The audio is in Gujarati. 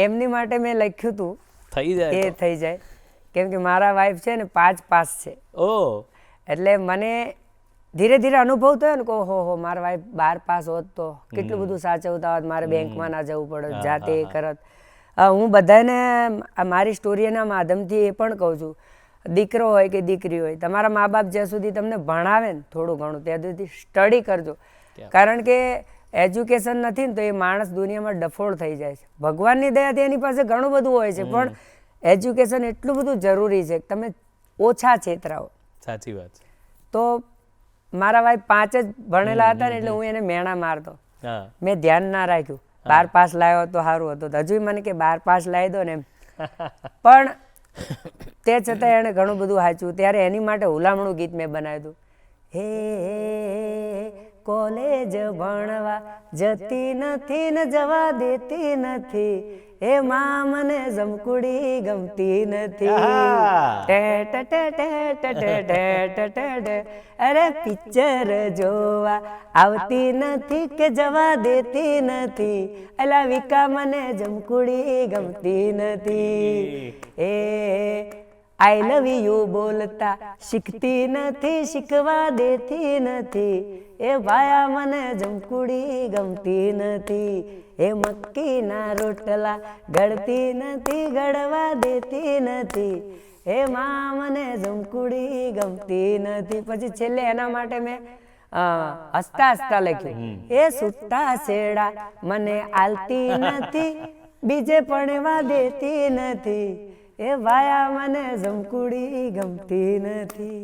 એમની માટે મેં લખ્યું હતું થઈ જાય એ થઈ જાય, કેમ કે મારા વાઈફ છે ને 5 પાસ છે. એટલે મને ધીરે ધીરે અનુભવ થયો ને કે ઓહો મારા વાઈફ 12 પાસ હોત તો કેટલું બધું સાચવતા હોત, મારે બેંકમાં ના જવું પડે, જાતે એ કરત. હું બધાને મારી સ્ટોરીના માધ્યમથી એ પણ કહું છું, દીકરો હોય કે દીકરી હોય, તમારા મા બાપ જ્યાં સુધી તમને ભણાવે ને થોડું ઘણું ત્યાં સુધી સ્ટડી કરજો. કારણ કે એજ્યુકેશન નથી ને તો એ માણસ દુનિયામાં ડફોળ થઈ જાય છે. ભગવાનની દયાથી એની પાસે ઘણું બધું હોય છે, પણ એજ્યુકેશન એટલું બધું જરૂરી છે કે તમે ઓછા છેતરાઓ. સાચી વાત છે. તો મારા ભાઈ 5 જ ભણેલા હતા ને એટલે હું એને મેણા મારતો, મેં ધ્યાન ના રાખ્યું. 12 પાસ લાવ્યો તો સારું હતું, હજુ મને કે 12 પાસ લાવી દો ને એમ. પણ તે છતાં એણે ઘણું બધું સાચું. ત્યારે એની માટે હુલામણું ગીત મેં બનાવ્યું હતું. હે કોલેજ ભણવા જતી નથી ને જવા દેતી નથી, એ માં મને જમકુડી ગમતી નથી. અરે પિક્ચર જોવા આવતી નથી કે જવા દેતી નથી, અલા વિકા મને જમકુડી ગમતી નથી. એ આઈ લવ યુ બોલતા શીખતી નથી, શીખવા દેતી નથી, એ ભાયા મને જમકુડી ગમતી નથી. એ મક્કીના રોટલા ગળતી નથી, ગળવા દેતી નથી, એ માં મને જમકુડી ગમતી નથી. પછી છેલ્લે એના માટે મેં હસતા હસતા લખ્યું, એ સુટ્ટા શેડા મને આલતી નથી, બીજે ભણવા દેતી નથી, એ ભાયા મને જમકુડી ગમતી નથી.